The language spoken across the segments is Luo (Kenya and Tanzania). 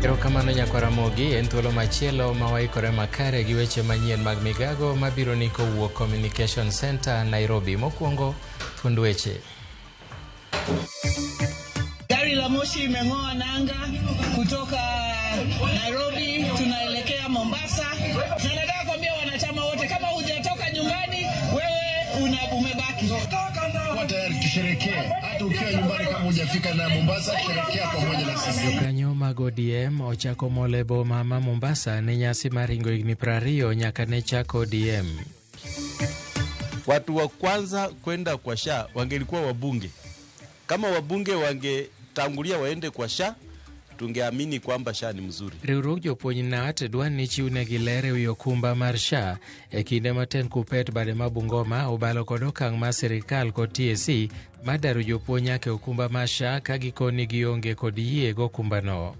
Erokamano Nyakwaramogi, en thuolo machielo ma waikore makare gi weche manyien mag migago mabiro ni kowuok Communication Center Nairobi. Mokwongo fund weche. Gari la moshi imeng'oa nanga kutoka Nairobi tunaelekea Mombasa. Nataka kuambia wanachama wote, kama hujatoka nyumbani wewe umebaki. Tayari tusherekee. Hata ukiwa nyumbani kama hujafika na Mombasa, sherekea pamoja na sisi. Kanyo mag ODM ochako molebo mama Mombasa ne nyasi maringo higni 20 nyaka ne chako ODM. Watu wa kwanza kwenda kwa SHA wangelikuwa wabunge. Kama wabunge wangetangulia waende kwa SHA, tungeamini kwamba SHA ni mzuri. Riwruok jopuonj NAT dwa ni chiwnegi ler ewi okumba mar SHA e kinde maten kupet bade ma Bungoma obalo kod okang' mar sirikal kod TSC madaro jopuonj nyaka okumba mar SHA ka gikoni gionge kod yie gokumbano.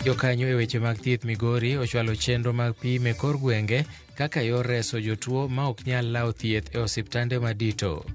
Jokanyo e weche mag thieth Migori ochwalo chenro mag pim e kor gwenge kaka yor reso jotuo ma ok nyal lawo thieth e osiptande madito.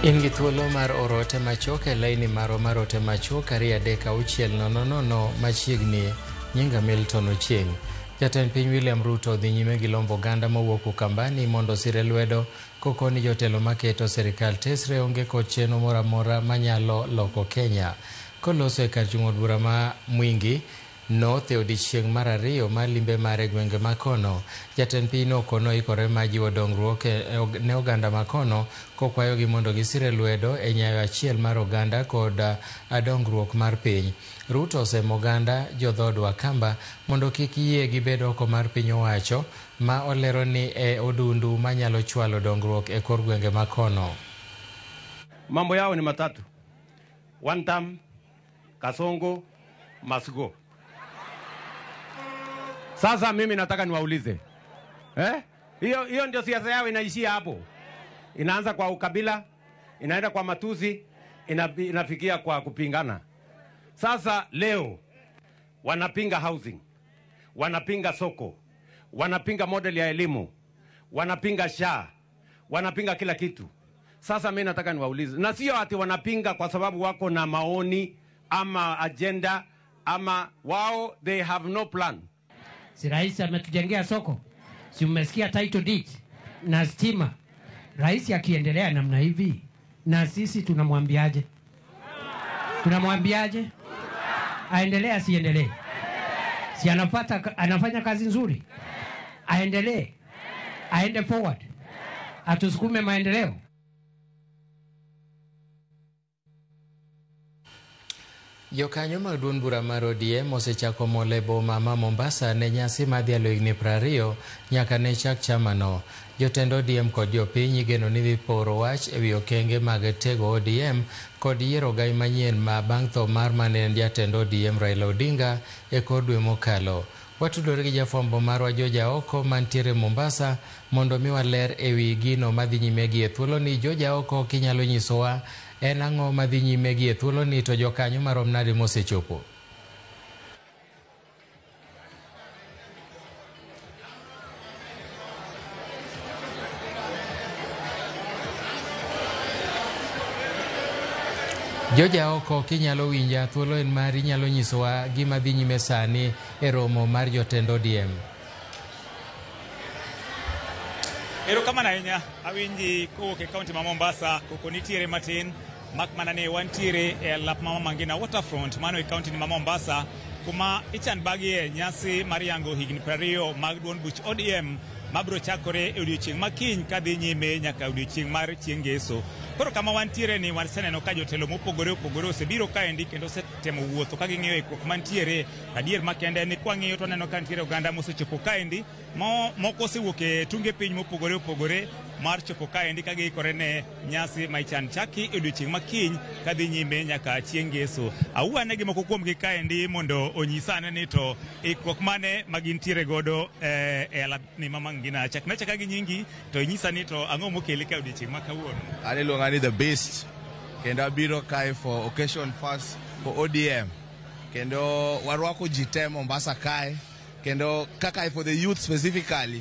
Ingi thuolo mar orote machok e laini maro marote machok ari 36000 machiegni nyinga Milton Ochieng'. Jatend piny William Ruto dhi nyime gi lombo ganda mowuok Ukambani mondo sire lwedo kokoni jotelo maketo serikal tesre onge kod chenro moramora manyalo loko Kenya. Koloso e kar chung'o bura ma Mwingi North e odiechieng' mar 2 mar limbe mare gwenge makono, jatend piny Okono ikore majiwo dongruok ne oganda makono kokwayogi mondo gisire lwedo e nyayo achiel mar oganda kod dongruok mar piny. Ruto osemo oganda jodhod Wakamba mondo kik yie gibedo oko mar piny owacho ma olero ni e odundu manyalo chwalo dongruok e kor gwenge makono. Mambo yao ni matatu: one term, Kasongo, must go. Sasa mimi nataka niwaulize, hiyo ndio siasa yao inaishia hapo? Inaanza kwa ukabila, inaenda kwa matusi, inafikia kwa kupingana. Sasa leo wanapinga housing, wanapinga soko, wanapinga model ya elimu, wanapinga SHA, wanapinga kila kitu. Sasa mimi nataka niwaulize, na sio ati wanapinga kwa sababu wako na maoni ama agenda ama wao, they have no plan. Si rais ametujengea soko, si umesikia title deed na stima. Rais akiendelea namna hivi, na sisi tunamwambiaje? Tunamwambiaje? Aendelee asiendelee? Si anafanya kazi nzuri? Aendelee, aende forward, atusukume maendeleo. Jokanyo mag duond bura mar ODM osechako molebo mama Mombasa ne nyasi madhialo higni 20 nyaka ne chak chamano. Jotend ODM kod jopiny igeno ni dhi poro wach ewi okenge mag tego ODM kod yiero gai manyien ma bang' tho mar manen jatend ODM Raila Odinga e kor dwe mokalo. Watudore gi jafwambo marwa Joja Oko mantiere Mombasa mondo miwa ler ewi gino madhi nyime gi e thuolo ni. Joja Oko, kinyalo nyisowa en ang'o madhi nyime gi e thuolo ni, to jokanyo marom nade mosechopo? Joja oko kinyalo winja thuolo en mari nyalo nyisowa gima dhi nyime sani e romo mar jotend ODM. Erokamano ahinya awinji kowuok e kaunti ma Mombasa koko nitiere matin mak mana ni wantiere e alap ma Mangina Waterfront mano e kaunti ma Mombasa kuma ichan bagie nyasi mar yango higni 20 mag duond buch ODM mabro chakore e odiochieng' makiny kadhi nyime nyaka odiochieng' mar chieng' ngeso. Koro kama wantiere ni waseneno ka jotelo mopogore opogore osebiro kaendi kendo osetemo wuotho ka ging'iyo ikruok mantiere. Adier makende ni kwang'iyo to neno ka nitiere oganda mosechopo kaendi moko osewuok e tunge piny mopogore opogore mar chopo kaendi ka giikore ne nyasi ma ichan chaki e odiochieng' makiny kadhi nyime nyaka chieng' ngeso. Awuane gi moko kuomgi kaendi mondo onyisane ni to ikruok mane magintiere godo e alap ni ma Mangina. Chaka gi nyingi to inyisa ni to ang'o mokeli ka odiochieng' ma kawuono. Ani the best kendo abiro kae for occasion first for ODM kendo warwako jite Mombasa kae kendo kaka for the youth specifically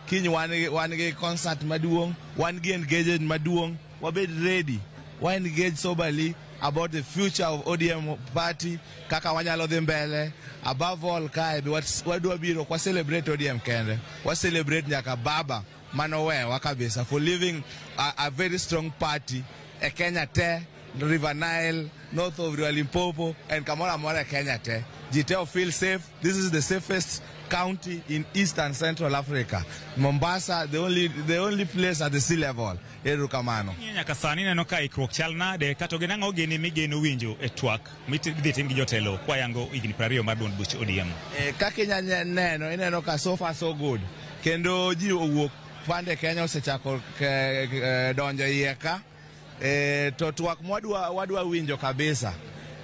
kiny wan gi concert maduong', wan gi engagement maduong', wabed ready, wa engage soberly about the future of ODM party kaka wanyalo dhi mbele. Above all kae wadwa biro kwa celebrate ODM kende, wa celebrate nyaka baba manowewa kabisa for living a very strong party e Kenya te, River Nile, north of Limpopo and kamora mora Kenya te. Jiteo feel safe. This is the safest county in East and Central Africa. Mombasa, the only place at the sea level. Erukamano. Nyaka sani neno ka ikruok chal nade kato ginang'o gini migeno winjo e twak midhi tim gi jotelo kwa yango higni 20 mar duond buch ODM. Kaka neno ineno ka so far so good. Kendo ji owuok pande Kenya osechako donjo iye ka. To twak wadwa winjo kabisa.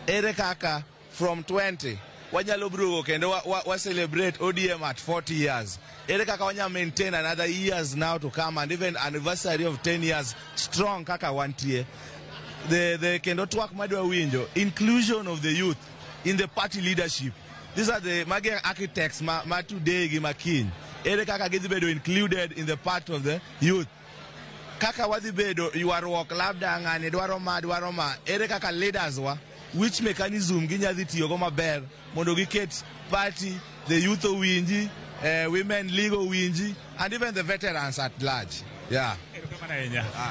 Ere kaka from 20 wanyalo brugo kendo wa celebrate ODM at 40 years. Ere kaka wanya maintain another years now to come and even anniversary of 10 years strong kaka wantie. The kendo twak madwa winjo inclusion of the youth in the party leadership. These are the Magian architects ma today gi makin. Ere kaka gidhibedo included in the part of the youth. Kaka wadhibedo yuarruok labda ng'ani dwaro ma ere kaka leaders wa which mechanism ginyadhi tiyogo maber mondo giket party, the youth owinji, women league owinji and even the veterans at large. Yeah.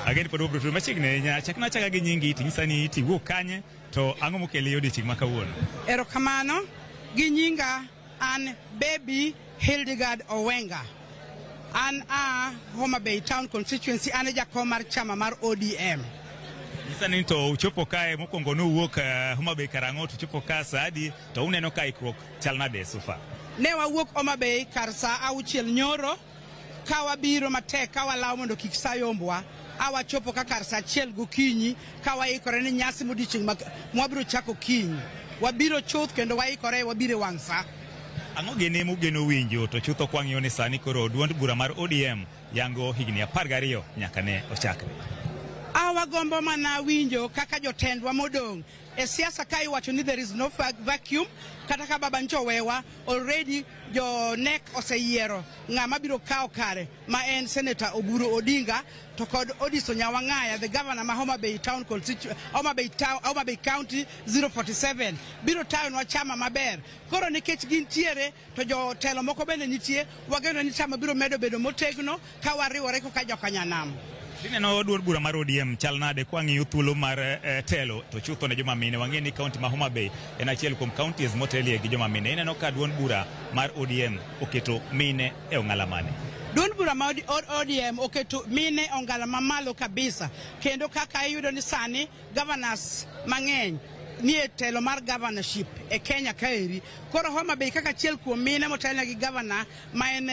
Again pod obro machiegni nya chakna chaka gi nyingi tinyisa ni tiwuok kanye to ang'o mokeli odiochieng' ma kawuono. Erokamano gi nyinga an Baby Hildegard Owenga. An Homa Bay Town constituency an jakom mar chama mar ODM. Nyisa ni to uchopo kae mokwongo nuwuok Homa Bay karang'o to chopo ka sadi to uneno ka ikruok chal nade sufa. Ne wawuok Homa Bay kar sa 6 nyoro ka wabiro matek ka walawo mondo kik sa yombwa awachopo ka kar sa 1 gokinyi ka waikore ni nyasi modiochieng' mwabiro chako kiny. Wabiro chuth kendo waikore wabiro wang' sa. Ang'o gene mugeno winjo to chutho kwang'iyo ni sani koro duond bura mar ODM yango higni 12 nyaka ne ochakre. Awagombo mana winjo kaka jotendwa modong' e siasa ka iwacho ni there is no vacuum kata ka baba nchowewa already jo NEC oseyiero ng'ama biro kawo kare ma en Senator Oburu Odinga to kod Odiso Nyawang'aya the governor ma Homa Bay Town Homa Bay County 047 biro tayo chama maber. Koro nikech gintiere to jotelo moko bende nitie wageno ni chama biro medo bedo motegno ka wariwore kaka jokanyanam. Dineno duond bura mar ODM chal nade kwang'iyo thuolo mar telo to chutho ne joma mine wang'e ni kaunti ma Homa Bay en achiel kuom counties motelie gi joma mine. Ineno ka duond bura mar ODM oketo mine e ong'ala mane? Duond bura mar ODM oketo mine ong'ala mamalo kabisa kendo kaka iyudo ni sani governors mang'eny nie telo mar governorship e Kenya kaeri. Koro Homa Bay kaka achiel kuom mine motelne gi governor ma en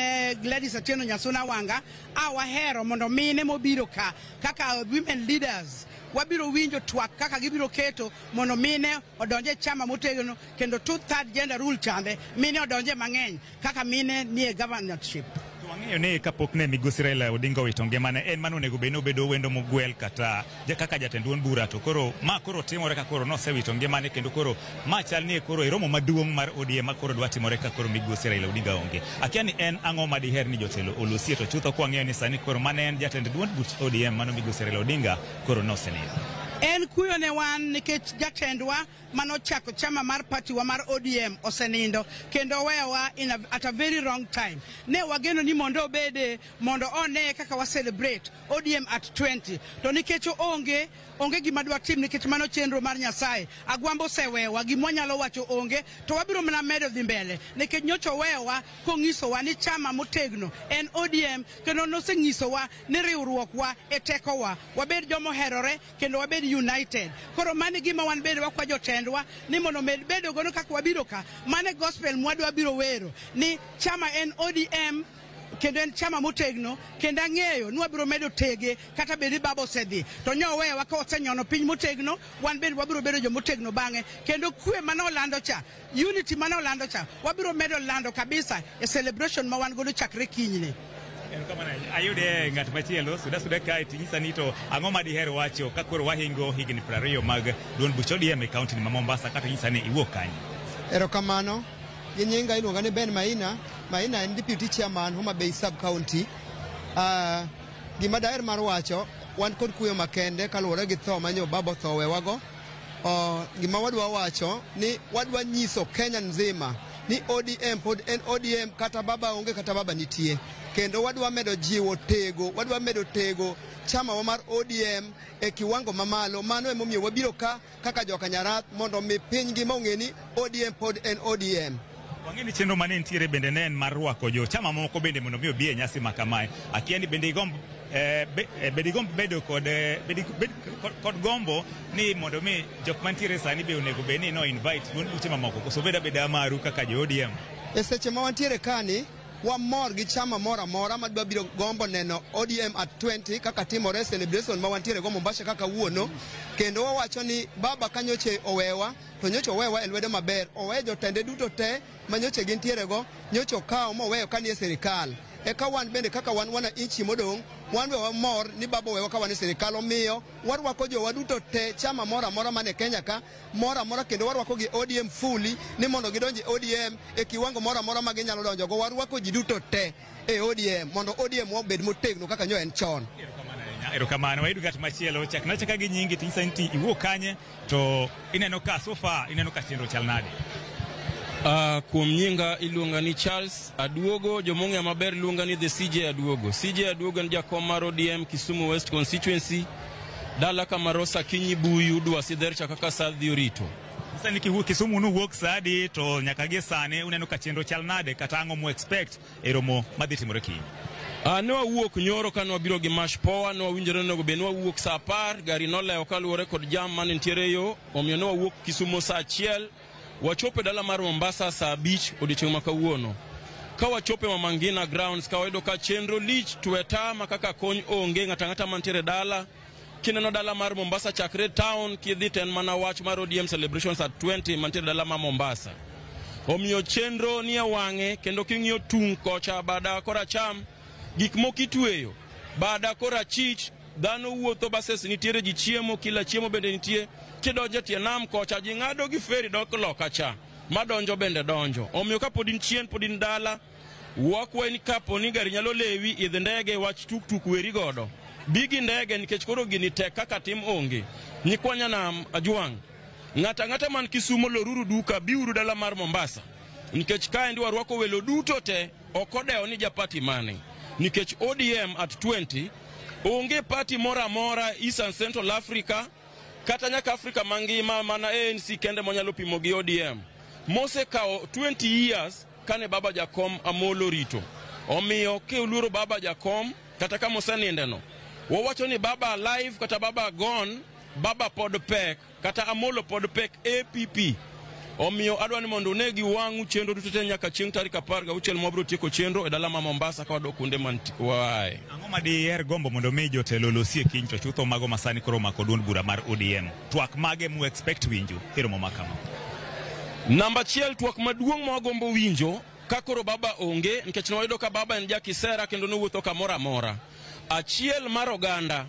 Gladys Atieno Nyasuna Wanga awahero mondo mine mobiro ka kaka women leaders wabiro winjo twak kaka gibiro keto mondo mine odonje chama motegno kendo 2/3 gender rule chande mine odonje mang'eny kaka mine nie governorship. Wang'eyo ni kapok ne migosi Raila Odinga owito ngimane en mano onego bed nobedo wendo mogwel kata kaka jatend duond bura to koro timore ka koro nosewito ngimane kendo koro ma chal ni koro romo maduong' mar ODM ma koro dwa timore ka koro migosi Raila Odinga onge. Akia ni en ang'o ma diher ni jotelo olosie to chutho kwang'eyo ni sani koro mane en jatend duond buch ODM mano migosi Raila Odinga koro nosenindo. En kuyo ne wan nikech jatendwa manochako chama mar party wa mar ODM osenindo kendo wewa at a very wrong time. Ne wageno ni mondo obede mondo one kaka wa celebrate ODM at 20. To nikech onge gima dwa tim nikech mano chenro mar Nyasaye. Agwambo sewewa gima nyalo wacho onge to wabiro mana medo dhi mbele nikech nyocho wewa kongiso wa ni chama motegno en ODM kendo nosengiso wa ni riwruok wa e teko wa wabed jomo herore kendo wabed united. Koro mani gima wan bede wakwa jotendwa ni mondo med bedo gono kaka wabiro ka mane gospel mwadwa biro wero ni chama en ODM kendo en chama motegno kendo ang'eyo ni wabiro medo tege kata bedi baba osedhi to nyowewa ka osenyono piny motegno wan bende wabiro bedo jo motegno bang'e kendo kwe manolando cha unity manolando cha wabiro medo lando kabisa e celebration ma wan godo chakre kinyne. Ayude ng'at machielo suda kae tinyisa ni to ang'o ma diher wacho ka koro wahingo higni 20 mag duond buch ODM e kaunti ma Mombasa kata nyisa ni iwuok kanye. Erokamano. Nyinga iluonga ni Ben Maina en deputy chairman Homa Bay sub county. Gima daher mar wacho wan kod kuyo makende kaluwore gi tho manyo baba thowe wago. Gima wadwa wacho ni wadwa nyiso Kenya nzima ni ODM pod en ODM kata baba onge kata baba nitie. Kendo wadwa medo jiwo tego, wadwa medo tego chama wa mar ODM e kiwango mamalo. Mano emomiyo wabiro kaka joka Nyarath mondo mi piny gima ong'e ni ODM pod en ODM. Wang'eni chenro mane nitiere bende ne en mar rwako jo chama moko bende mondo mi obi e nyasi makamae. Akia ni bende igomb bedo kod gombo ni mondo mi jok mantiere sani be onego be ni no invite duond buche mamoko koso beda maru kaka jo ODM. E seche ma wantiere kani wamor gi chama mora mora madwa biro gombo neno ODM at 20 kaka timore celebration ma wantiere go Mombasa kaka wuono kendo wawacho ni baba kanyoche owewa to nyocho owewa e lwedo maber owe jotende duto te manyoche gintiere go nyocho kao moweyo kanie serikal eka wan bende kaka wana inchi modong wan we wamor ni baba owewa ka wan serikal omiyo warwako jowa duto te chama mora mora mane Kenya ka mora mora kendo warwako gi ODM fully ni mondo gidonje ODM e kiwango mora mora ma ginyalo donjo go warwako ji duto te e ODM mondo ODM obed motegno kaka nyo en chon. Erokamano wayudo ng'at machielo chaka gi nyingi tinyisa ni iwuok kanye to ineno ka sofa ineno ka chenro chal nade. Kuom nyinga iluonga ni Charles Aduogo, jomong'e maber luonga ni the CJ Aduogo. CJ Aduogo en jakom mar ODM Kisumu West Constituency, dala Kamarosa Kinyi Buyu dwa sidhercha kaka sadhi orito. Sasa ni Kisumu nuwuok sadi to nyaka gi sane uneno ka chenro chal nade kata ang'o mo expect e romo madhi timore kiny. Ne wawuok nyoro ka nwabiro gi mash power, ne wawinjore nego be ne wawuok sa 10, gari nolewo kaluwore kod jam mane ntiere yo, omiyo ne wawuok Kisumu sa 1, wachope dala mar Mombasa sa 5 odiochieng' ma kawuono. Ka wachope Mama Ngina grounds ka wayudo ka chenro lich tweta ma kaka kony onge ng'ata mantiere dala. Kineno dala mar Mombasa chakre town kidhi ten mana wach mar ODM celebrations at 20 mantiere dala mar Mombasa. Omiyo chenro ni wang'e kendo king'iyo tung' kocha bada koracham gik mokitweyo bada korachich dhano wuotho bases nitiere ji chiemo kila chiemo bende nitie kidonjo tie nam kocha ji ng'ado gi feri dok loka cha madonjo bende donjo. Omiyo ka pod in chien pod in dala wakwe ni kapo ni gari nyalo lewi idh ndege wach tuk weri godo bigi ndege nikech koro gini tek kaka tim onge nyikwanya nam Ajwang' ng'ata man Kisumo loruru duka biuru dala mar Mombasa nikech kae ndi warwako welo duto te okodeo ni japati mane nikech ODM at 20 onge party mora mora East and Central Africa kata nyaka Afrika mangima mana ANC kende monyalo pimo gi ODM mose kao 20 years kane baba jakom Amolo rito. Omiyo ke uluro baba jakom kata kama osenindeno wawacho ni baba alive kata baba gone baba pod pek kata Amolo pod pek APP. Omiyo adwa ni mondo negi wang'u chenro duto te nyaka chieng' tarik 16 mwabro tieko chenro e dala ma Mombasa ka wadok kunde wae. Ang'o ma diher gombo mondo mi jotelo losie kiny to chutho mago masani koro mako duond bura mar ODM twak mage mu expect winjo e romo makama? Namba 1 twak maduong' ma gombo winjo ka koro baba onge nikech nwayudo ka baba en jakisera kendo nowuotho kamora mora. Achiel mar oganda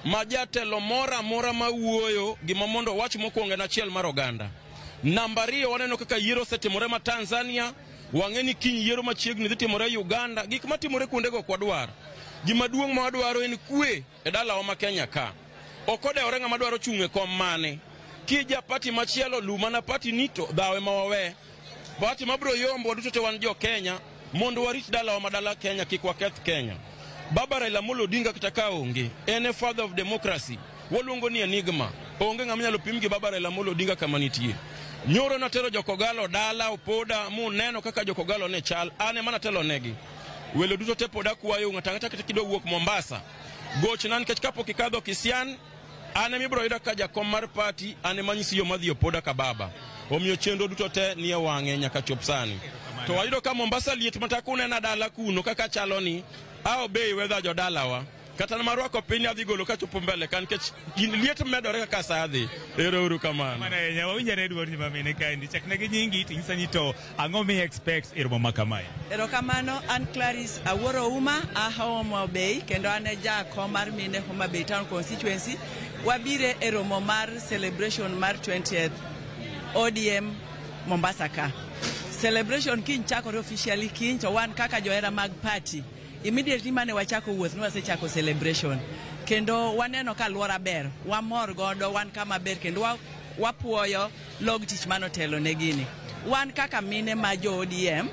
ma jatelo mora mora mawuoyo gima mondo wach mokwongo en achiel mar oganda. Namba 2 waneno kaka yiero setimore ma Tanzania, wang'eni kiny yiero machiegni dhi timore Uganda, gik matimore kuondego kwadwar. Gima duong' ma wadwaro en kwe e dalawa ma Kenya ka. okode orenga madwaro chunge kom mane kija pati machielo lumana pati nito dhawe mawawe pati mabro yombo duto te wan jo Kenya mondo warit dala wa madala Kenya kik waketh Kenya. Baba Raila Amolo Odinga kitaka onge ene father of democracy waluongo ni enigma onge ng'ama nyalo pim gi Baba Raila Amolo Odinga kama nitie. Nyoro natero jokogalo dala opoda mu neno kaka jokogalo ne chal ane mana telo negi welo duto te poda kuwayo ng'atangata kido wuok Mombasa goch nan kech kapo kikadho Kisian ane mibro yuda ka jakom mar party ane manyisi yo madhi opoda ka baba omiyo chenro duto te nie wang'e nyaka chop sani to wayudo ka Mombasa liet matakune na dala kuno kaka chalo ni ao bei wedha jo dalawa kata na marwako piny adhi golo ka chopo mbele kan kech liet medore kaka sadhi ero kamano mana nya wawinjare dwar ni mamene kandi chakna gi nyingi tingsani to ang'o mi expect ero mama kamae. Ero kamano an Clarice Awuoro Uma a Homa Bay kendo ane jakom mar mine Homa Bay Town constituency wabire e romo mar celebration mar 20th ODM Mombasa ka. Celebration kiny chakore officially kiny to wan kaka johera mag party immediately mane wachako wuoth ni wasechako celebration kendo waneno ka luora ber wamor godo wan kama ber kendo wapuoyo log tich manotelo ne gini wan kaka mine ma jo ODM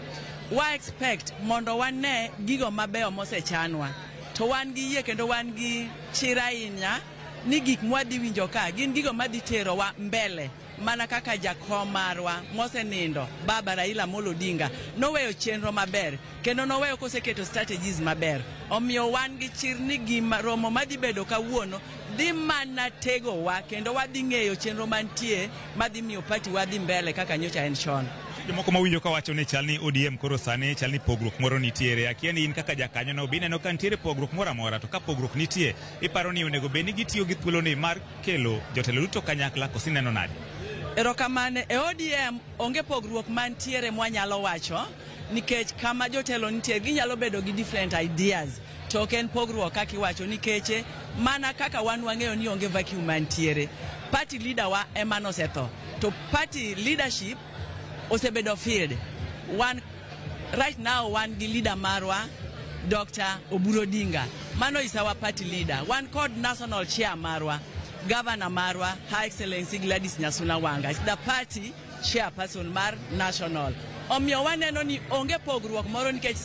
wa expect mondo wane gigo mabeyo mosechanwa to wan gi yie kendo wan gi chirainya ni gik mwadhi winjo ka gin gigo madhi tero wa mbele mana kaka jakom marwa mosenindo Baba Raila Amolo Odinga noweyo chenro maber kendo noweyo koseketo strategies maber omiyo wan gi chir ni gima romo madhi bedo kawuono dhi mana tego wa kendo wadhi ng'eyo chenro mantie madhi miyo party wadhi mbele kaka nyocha en chon. Jomoko mawinjo ka wacho ni chalni ODM koro sane chalni pogruok moro nitiere akia ni in kaka jakanyo no bineno ka nitiere pogruok moro amora to ka pogruok nitie iparo ni onego beni gitiyo gi thuolo ni mar kelo jotelo duto kanyakla kosineno nade. Erokamane e ODM onge pogruok mantiere mwanyalo wacho nikech kama jotelo nitie ginyalo bedo gi different ideas to ken pogruok kaki wacho nikeche mana kaka wan wang'eyo ni onge vacuum mantiere party leader wa emano setho to party leadership osebedo field one right now one gi leader marwa Dr. Oburu Odinga mano is our party leader one called national chair marwa Governor Marwa, Her Excellency Gladys Nyasuna Wanga is the party chairperson mar national. Omiyo waneno ni onge pogruok moro nikech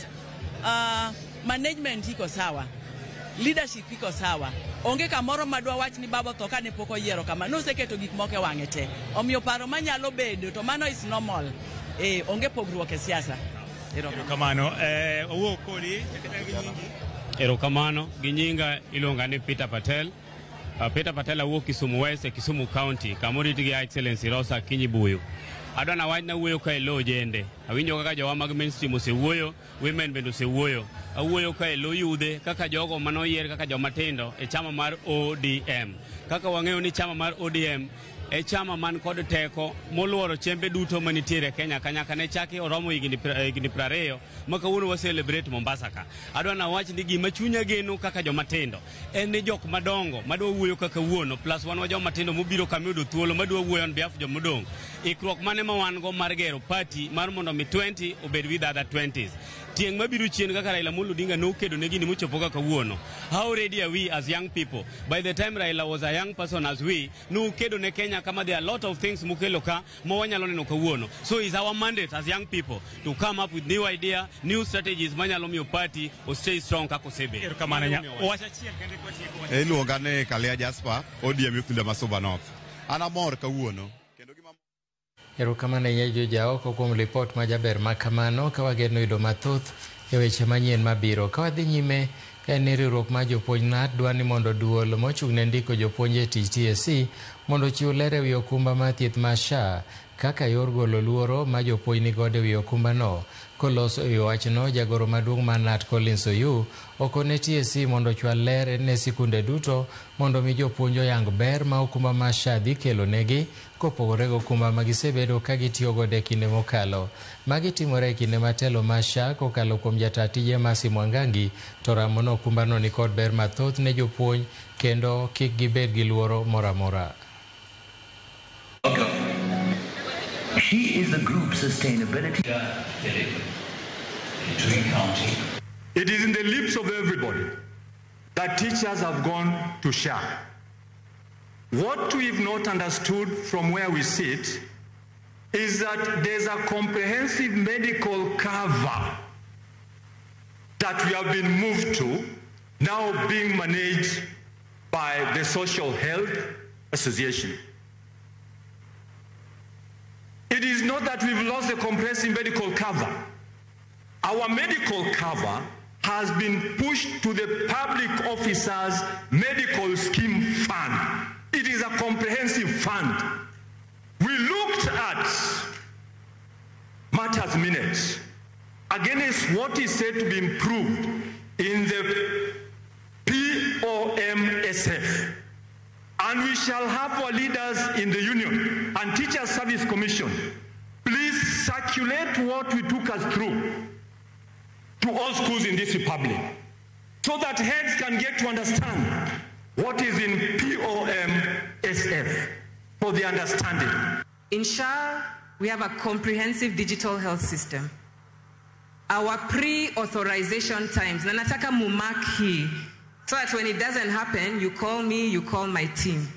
management iko sawa, leadership iko sawa. Onge kamoro madwa wach ni baba to kane poko yiero kama no seketo gik moko wang'e te. Omiyo paro manyalo bedo to mano is normal. Onge pogruok e siasa. Erokamano owuok kodi Erokamano gi nyinga iluonga ni Peter Patel. Peter Patel awuok Kisumu West, Kisumu County, kamoriti gi Excellency Rosa Kinyibuyu. Adwana wach na wuoyo ka elo jende. Awinjo kaka jowa mag mainstream osewuoyo, women bende osewuoyo. Awuoyo ka elo yude kaka jogo manoyier kaka joma tindo e chama mar ODM. Kaka wang'eyo ni chama mar ODM e chama man kod teko moluoro chembe duto manitiere Kenya kanyaka ne chaki oromo higni 20 maka wuono wa celebrate Mombasa ka. Adwana wach ni gima chunya geno kaka joma tindo en ni jok madongo madwa wuoyo kaka wuono plus wan wa joma tindo mobiro kamiyudo thuolo madwa wuoyo on behalf joma dong. Ikruok mane ma wan go mar gero party mar mondo mi 20 obed with other 20s. Tieng mabiru chien kaka Raila Amolo Odinga no kedo ne gini muchopo kaka wuono. How ready are we as young people? By the time Raila was a young person as we, no kedo ne Kenya kama there are a lot of things mukelo ka mawanyalo neno ka wuono. So it's our mandate as young people to come up with new idea, new strategies manyalo miyo party o stay strong kako sebe. Erokamano nya. Wacha chiel kende kwa chieko. Iluonga ne Kalia Jasper, ODM Youth Leader Masuba North. Anamor ka wuono. Erokamano yejo jaoko kuom report majaber makamano ka wageno yudo mathoth e weche manyien mabiro. Ka wadhi nyime en riwruok ma jopuonj NAT dwa ni mondo duol mochung' ne ndiko jopuonj e tich TSC mondo chiw ler e wi okumba mar thieth mar SHA kaka yor golo luoro ma jopuonj nigodo e wi okumbano. Koloso e wi wachno, jagoro maduong' mar NAT Collins Oyu okone TSC mondo chwal ler ne sikunde duto mondo mi jopuonj oyang ber ma okumba mar SHA dhi kelo negi kopogore gi okumba ma gisebedo ka gitiyo godo e kinde mokalo. Magi timore e kinde matelo mar SHA kokalo kuom jataa tije Mercy Mwangangi to ramono okumbano ni kod ber mathoth ne jopuonj kendo kik gibed gi luoro moro amora. She is the group sustainability. It is in the lips of everybody that teachers have gone to SHA. What we've not understood from where we sit is that there's a comprehensive medical cover that we have been moved to, now being managed by the Social Health Association. It is not that we've lost the comprehensive medical cover. Our medical cover has been pushed to the Public Officers Medical Scheme Fund. It is a comprehensive fund. We looked at matters minutes against what is said to be improved in the POMSF. And we shall have our leaders in the union and Teachers Service Commission please circulate what we took us through to all schools in this republic so that heads can get to understand what is in POMSF for the understanding. In SHA, we have a comprehensive digital health system. Our pre-authorization times, na nataka mumark hii, so that when it doesn't happen, you call me, you call my team.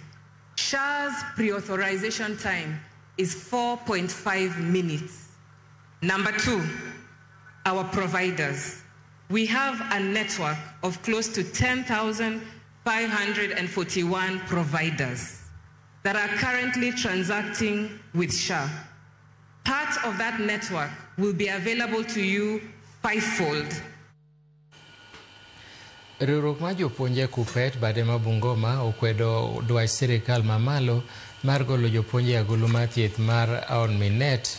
SHA's pre-authorization time is 4.5 minutes. Number 2, our providers. We have a network of close to 10,541 providers that are currently transacting with SHA. Part of that network will be available to you fivefold. Riwruok ma jopuonje KUPPET bade ma Bungoma okwedo dwach sirikal mamalo mar golo jopuonje agulu mar thieth mar AON-Minet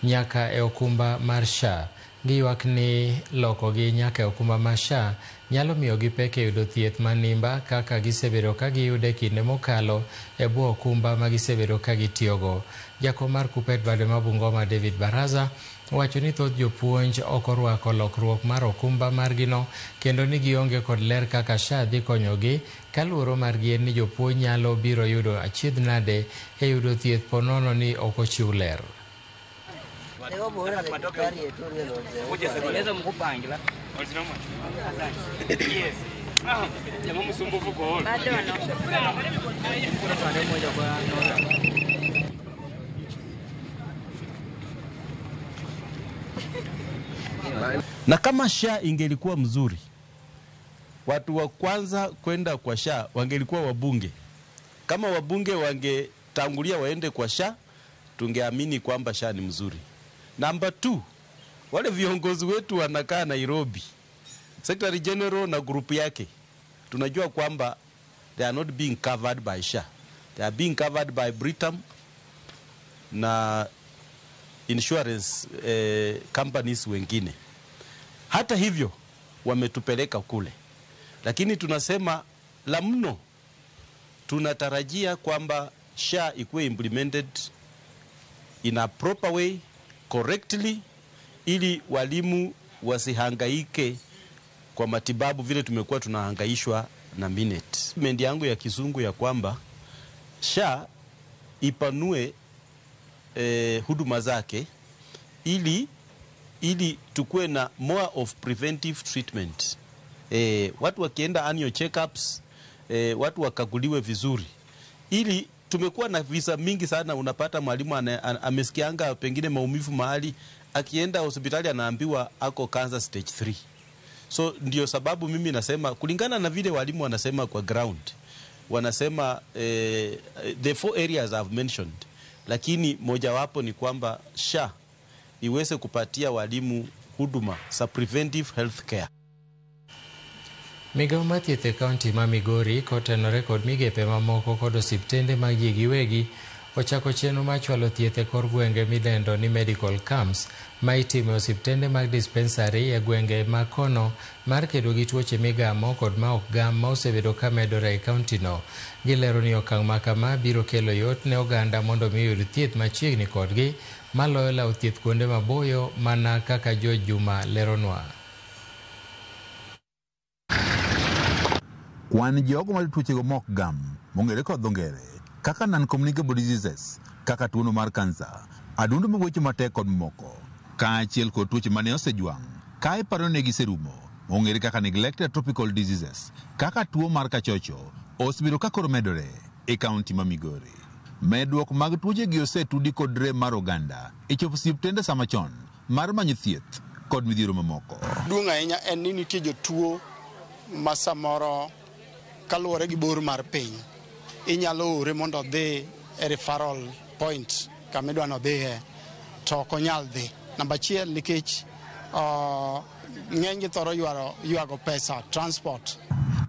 nyaka e okumba mar SHA. Giywak ni lokogi nyaka e okumba mar SHA nyalo miyo gi pek e yudo thieth manimba kaka gisebedo ka giyude kinde mokalo e bwo okumba ma gisebedo ka gitiyogo. Jakom mar KUPPET bade ma Bungoma David Baraza wacho ni thoth jopuonj ok orwako lokruok mar okumba margino kendo ni gionge kod ler kaka SHA dhi konyogi kaluwore margi en ni jopuonj nyalo biro yudo achiedh nade e yudo thieth ponono ni ok ochiw ler. Na kama SHA ingelikuwa mzuri, watu wa kwanza kwenda kwa SHA wangelikuwa wabunge. Kama wabunge wangetangulia waende kwa SHA, tungeamini kwamba SHA ni mzuri. Number 2, wale viongozi wetu wanakaa Nairobi, Secretary General na grupu yake, tunajua kwamba they are not being covered by SHA. They are being covered by Britam na insurance companies wengine. Hata hivyo wametupeleka kule, lakini tunasema la mno, tunatarajia kwamba SHA ikuwe implemented in a proper way, correctly, ili walimu wasihangaike kwa matibabu vile tumekuwa tunahangaishwa na Minet. Mendi yangu ya kizungu ya kwamba SHA ipanue huduma zake ili tukue na more of preventive treatment. Watu wakienda annual checkups, watu wakaguliwe vizuri. Ili tumekuwa na visa mingi sana, unapata mwalimu amesikianga pengine maumivu mahali, akienda hospitali anaambiwa ako cancer stage 3. So ndio sababu mimi nasema kulingana na vile walimu wanasema kwa ground, wanasema the 4 areas I've mentioned, lakini mojawapo ni kwamba SHA iweze kupatia walimu huduma za preventive health care. Migao mar thieth e kaunti ma Migori kotenore kod migepe mamoko kod osiptende mag ji giwegi ochako chenro mar chwalo thieth e kor gwenge midendo ni medical camps ma itimo e osiptende mag dispensary e gwenge ma kono mar kedo gi tuoche migamo kod ma ok gam ma osebedo ka medore e kauntino. Gilero ni okang' ma kama biro kelo yot ne oganda mondo mi yud thieth machiegni kodgi maloyo law thieth kuonde maboyo mana kaka George Juma leronwa. Kwan jogo ma tuochego mok gam mong'ere kod dho ngere kaka non-communicable diseases kaka tuono mar kansa, adundo mag weche matek kod moko, kaachiel kod tuoche mane osejwang' ka iparo ne giserumo mong'ere kaka neglected tropical diseases kaka tuo mar kachocho osebedo ka koro medore e kaunti ma Migori. Medruok mag tuoche gi osetudi kod rem mar oganda e chopo osiptende sama chon mar manyo thieth kod midhiero mamoko. Duong' ahinya en ni nitie jotuo ma samoro kaluwore gi bor mar piny inyalo ore mondo dhi e referral point kama idwa nodhiye to ok onyal dhi. Namba achiel nikech ng'eny gi thoro ywago pesa transport.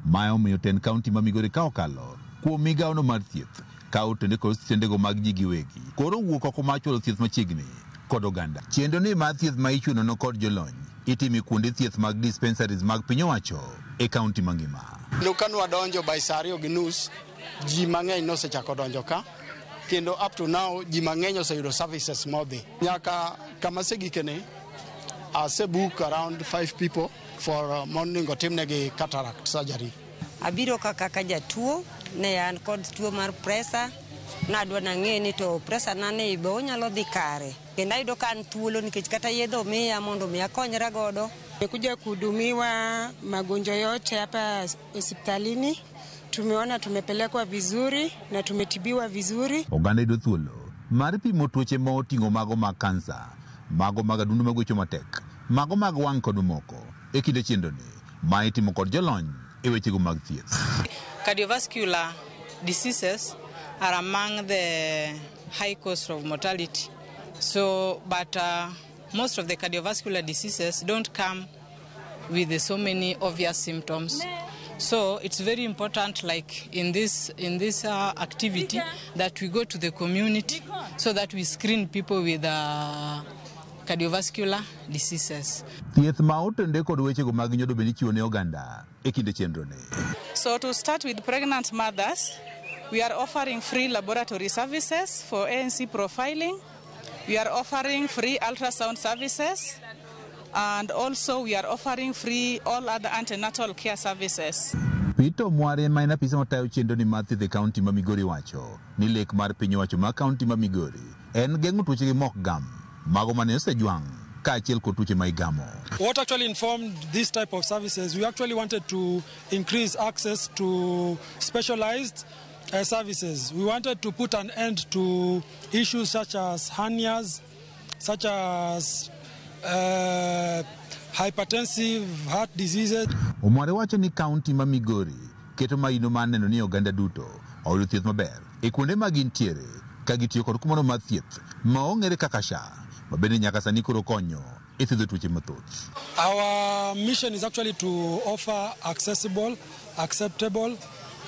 Ma omiyo ten kaunti ma Migori ka okalo kuom migawono mar thieth ka otende kod stendego mag ji giwegi koro wuok oko mar chulo thieth machiegni kod oganda. Chenro ni mar thieth ma ichunono kod jolony itimi kuonde thieth mag dispensaries mag piny owacho e kaunti mangima. Kanwa donjo by saa 2:30 ji mang'eny nosechako donjo ka kendo up to now ji mang'eny oseyudo services modhi. Nyaka kama segikene asebook around 5 people for morning otimnegi cataract surgery. Abiro kaka jatuo ne an kod tuo mar pressure nadwa nang'e ni to pressure na ne be onyalo dhi kare kendo ayudo ka an thuolo nikech kata yedho miya mondo mi akonyra godo. Nimekuja kuhudumiwa magonjwa yote hapa hospitalini. Tumeona tumepelekwa vizuri na tumetibiwa vizuri. Oganda yudo thuolo mar pimo tuoche ma oting'o mago mag kansa, mago mag adundo magwecho matek, mago mag wang' kod moko e kinde chenroni ma itimo kod jolony e wechego mag thieth. Cardiovascular diseases are among the high cost of mortality. So, but most of the cardiovascular diseases don't come with so many obvious symptoms. So it's very important, like in this activity, that we go to the community so that we screen people with cardiovascular diseases. Thieth ma otende kod wechego mag nyodo bende chiwo ne oganda e kinde chenroni. So to start with pregnant mothers, we are offering free laboratory services for ANC profiling. We are offering free ultrasound services. And also we are offering free all other antenatal care services. Peter Mware ma en apisa matayo chenro ni mar thieth e kaunti ma Migori wacho ni lek mar piny owacho ma kaunti ma Migori en geng'o tuoche gi mok gam mago mane osejwang' kaachiel kod tuoche ma igamo. What actually informed this type of services, we actually wanted to increase access to specialized services. We wanted to put an end to issues such as hernias, such as hypertensive heart diseases. Omware wacho ni kaunti ma Migori keto maino mar neno ni oganda duto oyudo thieth maber e kuonde ma gintiere ka gitiyo kod kumano mar thieth ma ong'ere kaka SHA ma bende nyaka sani koro konyo e thiedho tuoche mathoth. Our mission is actually to offer accessible, acceptable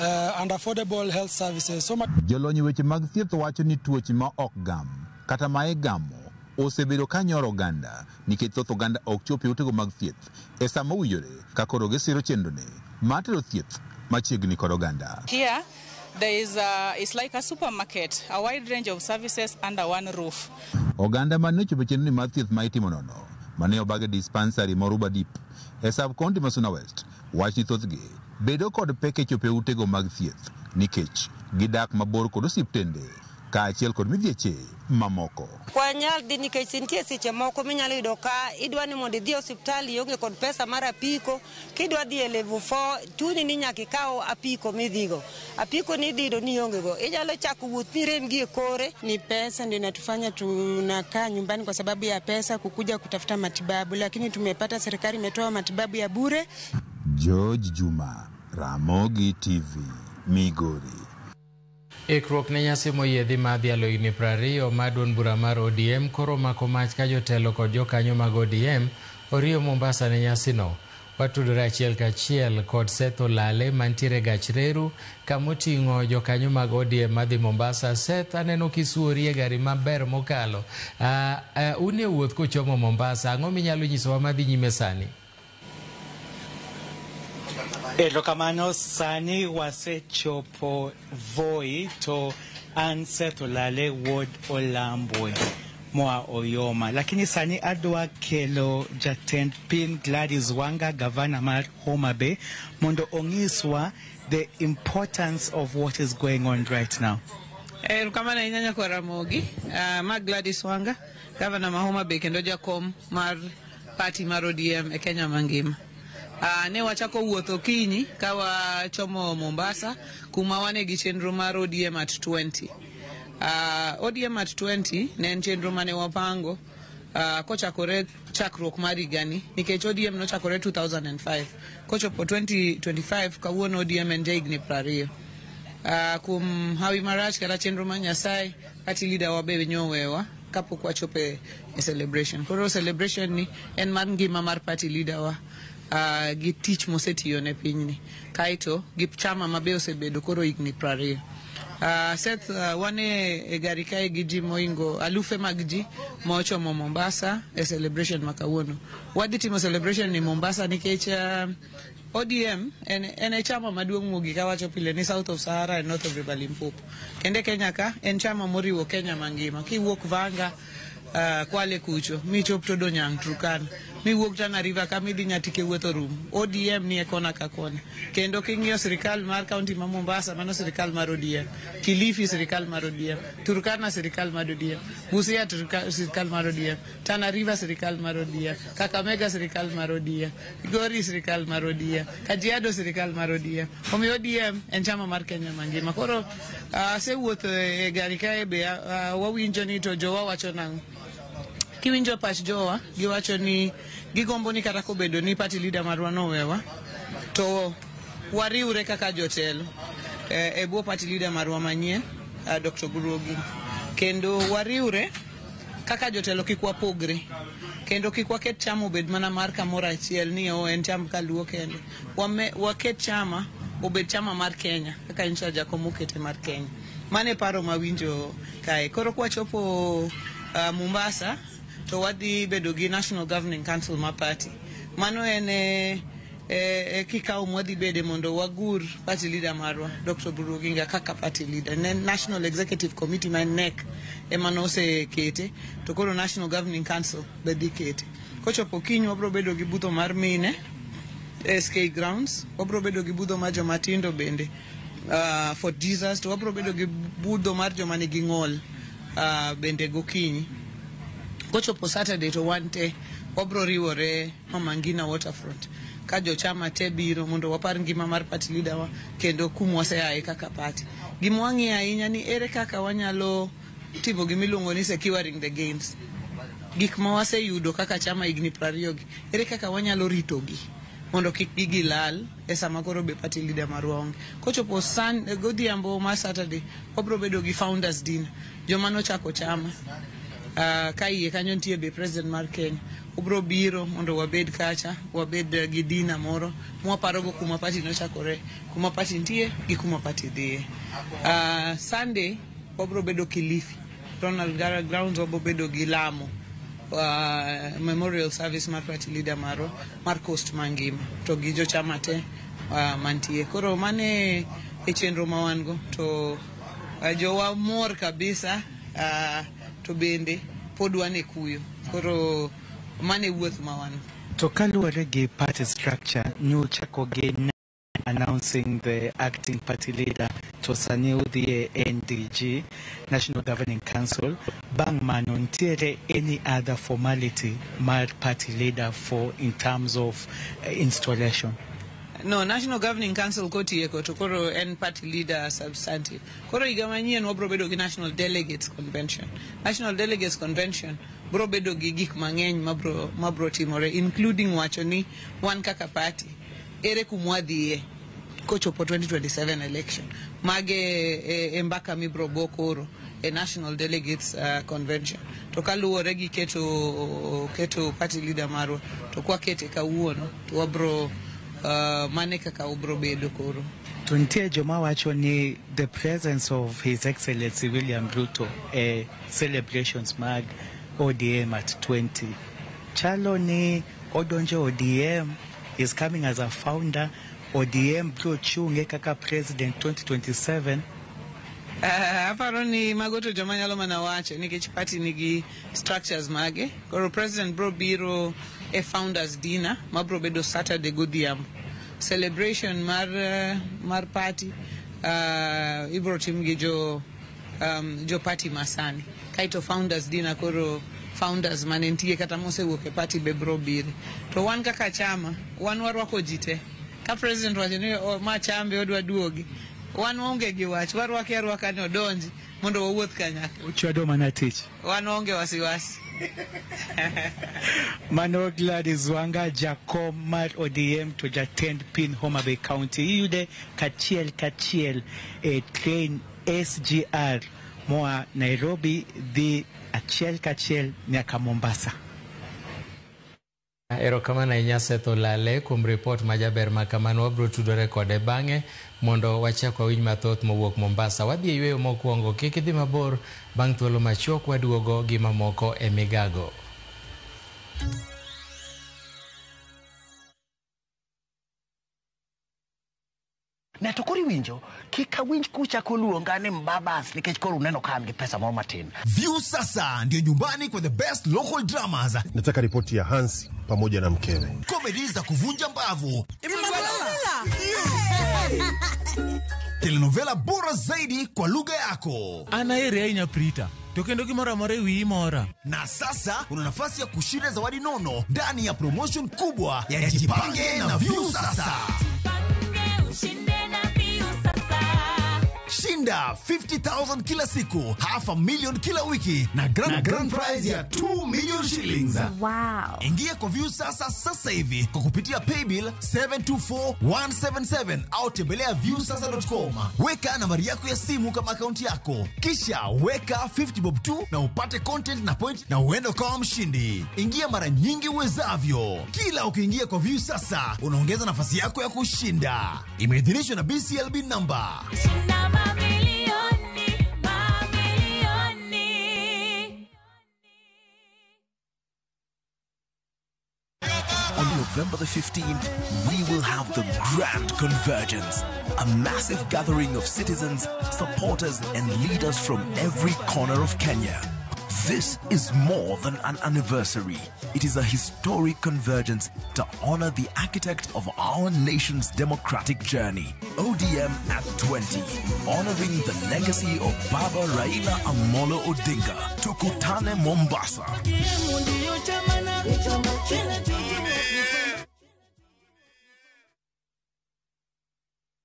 and affordable health services. Jolony weche mag thieth wacho ni tuoche ma ok gam kata ma igamo osebedo ka nyoro oganda nikech thoth oganda ok chopi utego mag thieth e sama owinjore ka koro gisiro chenroni mar tero thieth machiegni kod oganda. Here there is it's like a supermarket, a wide range of services under one roof. Oganda mane chopo chenroni mar thieth ma itimo nono mane obage dispensary Moruba Deep e sub county ma Suna West wach ni thothgi bedo kod pek e chopo utego mag thieth nikech gidak mabor kod osiptende kaachiel kod midhieche mamoko. Kwa nyal dhi nikech nitie seche moko minyalo yudo ka idwa ni mondo idhi osiptal ionge kod pesa mar apiko, kidwa dhi e level 4 chuni ni nyaka ikaw apiko midhigo. Apiko ni idhido ni ongego. Inyalo chako wuoth ni rem gi e kore. Ni pesa ndio inatufanya tunakaa nyumbani kwa sababu ya pesa kukuja kutafuta matibabu, lakini tumepata serikali imetoa matibabu ya bure. George Juma, Ramogi TV, Migori. Ikruok ne nyasi moyiedhi ma dhialo higni 20 ma duond bura mar ODM koro mako mach ka jotelo kod jokanyo mag ODM oriyo Mombasa ne nyasino. Watudore achiel kachiel kod Seth Olale mantiere gach reru kamoting'o jokanyo mag ODM madhi Mombasa. Seth, aneno kisuori e gari maber mokalo. Une wuoth kochomo Mombasa, ang'o minyalo nyisowa madhi nyime sani? Erokamano, sani wasechopo Voi to an Seth Olale Ward Olambwe moa Oyoma, lakini sani adwa kelo jatend piny Gladys Wanga, gavana mar Homa Bay, mondo ong'iswa the importance of what is going on right now. Erokamano ahinya kwa Ramogi, ma Gladys Wanga, gavana ma Homa Bay kendo jakom mar party mar ODM e Kenya mangima. Ne wachako wuotho kinyi ka wachomo Mombasa kuma wane gi chenro mar ODM at 20. ODM at 20 ne en chenro mane wapango kochakore chakruok mar higani nikech ODM nochakore 2005 kochopo 2025 kawuono ODM en higni 20. Kum hawi marach kata chenro mar Nyasaye kati leader wabe nyowewa kapok wachope e celebration. Koro celebration ni en mar ngima mar party leader wa gi tich mosetiyo ne pinyni kaito gi chama mabe osebedo koro higni 20. Seth wane e gari kae gi ji moingo alufe mag ji mochomo Mombasa e celebration makawuono. Wadhi timo celebration ni Mombasa nikech ODM en chama maduong' mogik kawacho pile ni South of Sahara and North of River Limpopo. Kende Kenya ka en chama moriwo Kenya mangima. Kiwuok Vanga Kwale kucho michop to Donyang Turkana miwuok Tana River kamidhi nyatike wuotho rum. ODM ni e kona ka kona. Kendo king'iyo sirikal mar kaunti ma Mombasa mano sirikal mar ODM. Kilifi sirikal mar ODM. Turkana sirikal mar ODM. Busia sirikal mar ODM. Tana River sirikal mar ODM. Kakamega sirikal mar ODM. Gori sirikal mar ODM. Kajiado sirikal mar ODM. Omiyo ODM en chama mar Kenya mangima. Koro sewuotho e gari kae be wawinjo ni to jowa wacho nang'o. Kiwinjo pach jowa giwacho ni gigombo ni kata kobedo ni party leader marwa nowewa to wariure kaka jotelo e bwo party leader marwa manyien Dr. Gurugi kendo wariure kaka jotelo kikwa pogre kendo kikwa ket chama obed mana mar kamoro achiel ni en chama kaluo kende waket chama obed chama mar Kenya kaka incha jakom okete mar Kenya mane paro mawinjo kae koro kwachopo Mombasa to wadhi bedo gi National Governing Council ma party mano en kikao mwadhi bede mondo wagur party leader marwa Dr. Buruginga kaka party leader National Executive Committee ma NEC emano se kete to koro National Governing Council bedhi kete kochopo kinyi wabro bedo gi budho mar mine SK Grounds wabro bedo gi budho mar joma tindo bende for Jesus to wabro bedo gi budho mar joma nigi ng'ol bende gokinyi kochopo Saturday to wante wabro riwore Mama Ngina Waterfront ka jo chama te biro mondo wapar ngima mar party leader wa kendo kumwaseaye kaka party gimwangi ahinya ni ere kaka wanyalo timo gimiluongo ni securing the gains gik ma waseyudo kaka chama higni 20 gi ere kaka wanyalo ritogi mondo kik gilal e sama koro be party leader marwa onge kochopo godhiambo ma Saturday wabro bedo gi founders dinner joma nochako chama ka iye kanyo nitie be president mar Kenya ubro biro mondo wabed kacha wabed gi dina moro mwaparogo kuma party nochakore kuma party nitie gi kuma party dhiye. Sunday wabro bedo Kilifi Ronald Gara Grounds wabro bedo gi Lamu memorial service mar party leader maro mar Coast mangima to gi jo chama te mantie koro mane e chenro ma wan go to jowa mor kabisa to bende pod wan e kuyo koro mane wuoth ma wan to kaluwore gi party structure new chako gi announcing the acting party leader to sani udhi NDG National Governing Council bang mano ntiere any other formality mar party leader for in terms of installation. No, National Governing Council kotieko to koro en party leader substantive. Koro higa manyien wabro bedo gi National Delegates Convention. National Delegates Convention bro bedo gi gik mang'eny mabro timore including wacho ni wan kaka party ere kumwadhiye kochopo 2027 election mage embaka mibro bokoro a National Delegates Convention to kaluwore gi keto party leader marwa to kwa kete kawuono to wabro mane kaka ubro bedo koro to nitie joma wacho ni the presence of His Excellency William Ruto celebrations mag ODM at 20 chalo ni odonjo ODM is coming as a founder ODM bro chunge kaka president 2027. Aparo ni magoto joma nyalo mana wacho nikech party nigi structures mage koro president bro biro a founders dinner mabro bedo Saturday godhiambo celebration mar party ibro tim gi jo party masani kaito founders dinner koro founders manentie kata mosewuok e party be bro bire. To wan kaka chama, wan warwako jite. Ka president wacho ni ma chambe odwa duogi. Wan onge gi wach, warwake arwaka ni odonji mondo wawuoth kanyakla. Uchado mana tich. Wan onge wasiwasi. Mano Gladys Wanga Jakom mar ODM to jatend pin Homa Bay County. Iyude kachiel e train SGR moa Nairobi dhi achiel nyaka Mombasa. Erokamano ahinya Seth Olale kuom report majaber makamano. Wabiro tudore kode bang'e mondo wachak wawinj mathoth mowuok Mombasa. Wadhi e yweyo mokwongo, kik idhi mabor. Bang' thuolo machuok waduogo gi mamoko e migago. Na to kori winjo kika winj kucha koluonga ni Mbabas nikech koro uneno kama gi pesa moro matin. View sasa ndio nyumbani kwa the best local dramas. Nataka ripoti ya Hansi pamoja na mkewe. Comedy za kuvunja mbavu. Telenovela bora zaidi kwa lugha yako. Anaere ainya Prita. Tokendo gimora more wi mora. Na sasa una nafasi ya kushinda zawadi nono ndani ya promotion kubwa ya Jipange na View sasa. Shinda 50,000 kila siku, $500,000 kila wiki na grand prize ya 2 million shillings. Wow. Ingia kwa View sasa hivi kwa kupitia paybill 724177 au tembelea viewsasa.com. Weka nambari yako ya simu kama akaunti yako, kisha weka 50 bob tu na upate content na point na uende kwa mshindi. Ingia mara nyingi uwezavyo. Kila ukiingia kwa View sasa unaongeza nafasi yako ya kushinda. Imeidhinishwa na BCLB number. On November the 15th, we will have the Grand Convergence, a massive gathering of citizens, supporters, and leaders from every corner of Kenya. This is more than an anniversary. It is a historic convergence to honor the architect of our nation's democratic journey, ODM at 20, honoring the legacy of Baba Raila Amolo Odinga. Tukutane Mombasa.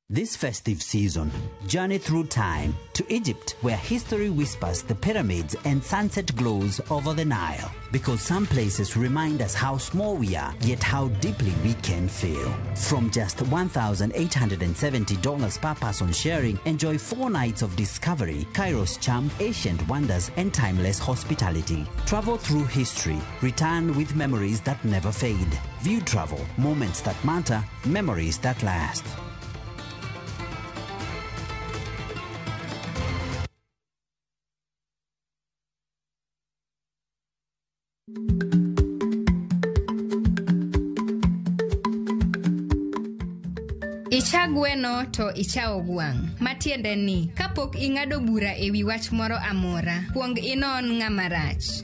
This festive season, journey through time to Egypt, where history whispers the pyramids and sunset glows over the Nile. Because some places remind us how small we are, yet how deeply we can feel. From just $1,870 per person sharing, enjoy 4 nights of discovery, Cairo's charm, ancient wonders, and timeless hospitality. Travel through history, return with memories that never fade. View travel, moments that matter, memories that last. Icha gweno to ichao gwang'. Matiende ni, kapok ing'ado bura ewi wach moro amora, kuong inon ng'ama rach.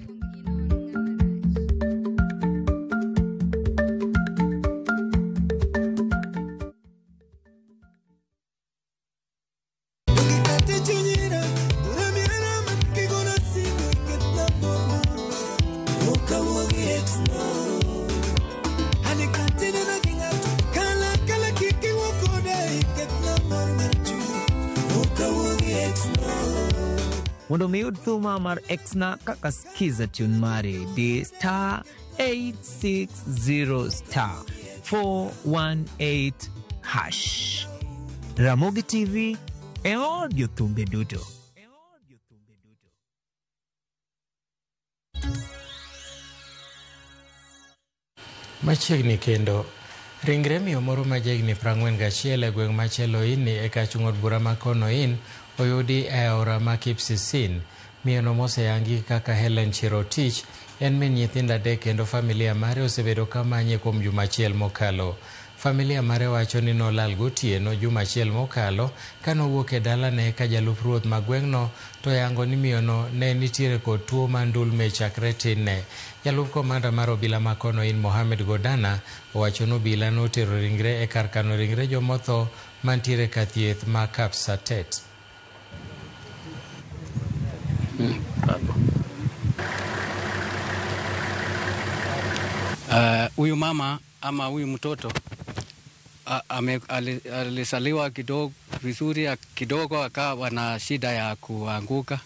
Mondo miud thuma mar Exna kaka skiza tune mari di *860 *418 #. Ramogi TV e audio thumbe duto. Machiegni kendo ringre miyo moro majegni 41 e gweng' machielo ini e kachung'od bura makono in oyudi e aora ma Kipsisin. Miyono moseyangi kaka Helen Chirotich en min nyithindo 3 kendo familia mare osebedo kamanye kuom juma achiel mokalo. Familia mare wacho ni nolal gotieno juma achiel mokalo kanowuok e dalane ka jalup ruoth ma gweng'no to yango ni miyono ne nitiere kod tuo mandulme chakre tinne. Jalup komanda mar obila makono in Mohamed Godana owacho ni obila notero ringre e kar kano ringre jomotho mantiere ka thieth ma Kapsatet. Huyu mama ama huyu mtoto alisaliwa kidogo vizuri, kidogo akawa na shida ya kuanguka,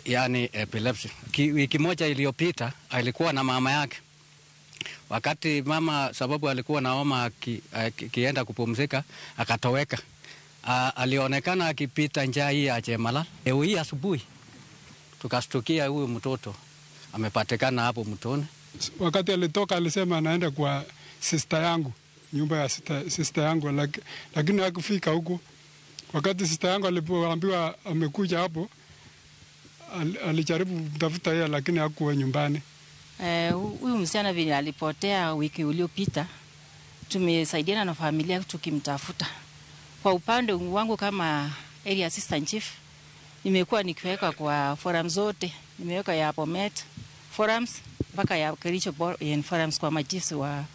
yani epilepsy. Wiki moja iliyopita alikuwa na mama yake. Wakati mama, sababu alikuwa na homa, kienda kupumzika, akatoweka. Alionekana akipita njia hii ya Chemalal. Hii asubuhi tukastukia huyu mtoto amepatikana hapo mtoni. Wakati alitoka alisema anaenda kwa sister yangu, nyumba ya sister yangu, lakini hakufika huko. Wakati sister yangu alipoambiwa amekuja hapo, alijaribu kutafuta yeye, lakini hakuwa nyumbani. Huyu msichana vile alipotea wiki uliopita, tumesaidiana na familia tukimtafuta. Kwa upande wangu kama area assistant chief, nimekuwa nikiweka kwa forums zote, nimeweka ya Bomet forums mpaka ya Kericho forums kwa machiefs wa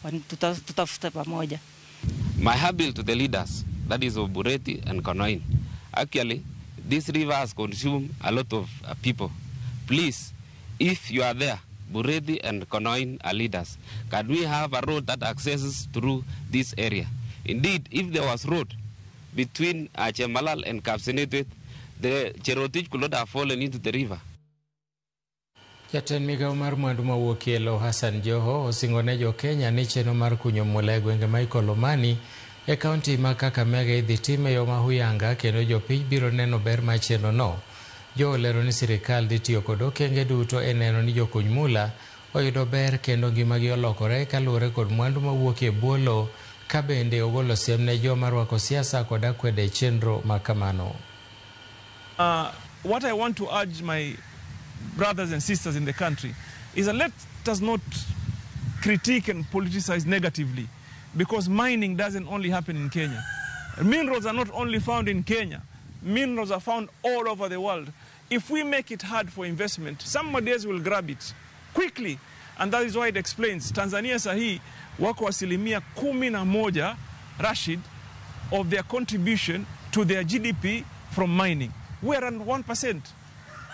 tutafuta pamoja. My appeal to the leaders, that is of Bureti and Konoin. Actually, these rivers consume a lot of people. Please, if you are there, Bureti and Konoin are leaders, can we have a road that accesses through this area? Indeed, if there was road between Chemalal and Kapsenetwet, the Cherotich could not have fallen into the river. Jatend migao mar mwandu mawuok Elo Hassan Joho osingone jo Kenya ni chenro mar kunyo mula e gwenge ma Ikolomani e kaunti ma Kakamega idhi tim e yo ma huyanga, kendo jopiny biro neno ber ma chenro no. Joho olero ni sirikal dhi tiyo kod okenge duto e neno ni jokuny mula oyudo ber kendo ngimagi olokore kaluwore kod mwandu mawuok e bwo lowo, ka bende ogolo siem ne joma rwako siasa kod akwede chenro ma kamano. What I want to urge my brothers and sisters in the country is that let us not critique and politicize negatively, because mining doesn't only happen in Kenya. Minerals are not only found in Kenya. Minerals are found all over the world. If we make it hard for investment, somebody else will grab it quickly, and that is why it explains Tanzania sahi wako 11%, Rashid, of their contribution to their GDP from mining. We are around 1%.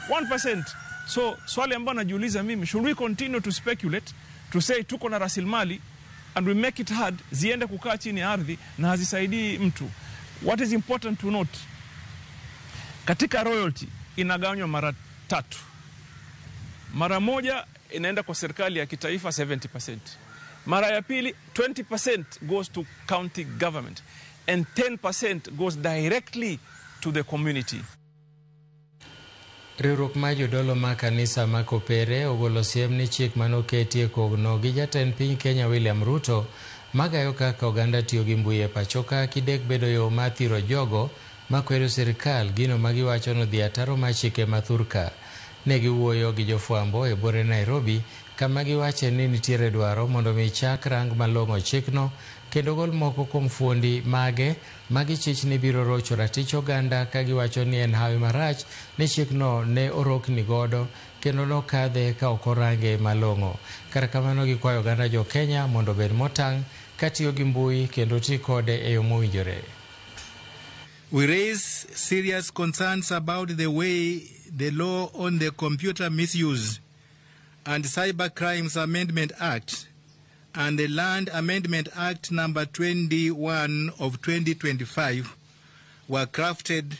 1%. So swali ambalo najiuliza mimi, should we continue to speculate to say tuko na rasilimali and we make it hard ziende kukaa chini ya ardhi na hazisaidii mtu? What is important to note, katika royalty inagawanywa mara 3. Mara moja inaenda kwa serikali ya kitaifa 70%. Mara ya pili 20% goes to county government and 10% goes directly to the community. Riwruok ma jodolo ma kanisa ma Kopere ogolo siem ni chik manoketie kogno gi jatend piny Kenya William Ruto magayo kaka oganda tiyo gi mbui e pachoka kidek bedo yo ma thiro jogo makwedo sirikal gino magiwacho no dhi ataro ma chike mathurka. Ne giwuoyo gi jofwambo e bore Nairobi, kama giwache ni nitiere dwaro mondo mi chak rang malong'o chikno kendo gol moko kuom fuondi mage magichich ni biro rocho ratich oganda, ka giwacho ni en hawi marach ni chikno ne orokni godo kendo nokadhe ka ok orange malong'o. Kar kamano gikwayo oganda jo Kenya mondo bed motang' katiyo gi mbui kendo ti kode e yo mowinjore. We raise serious concerns about the way the law on the Computer Misuse and Cyber Crimes Amendment Act and the Land Amendment Act number 21 of 2025 were crafted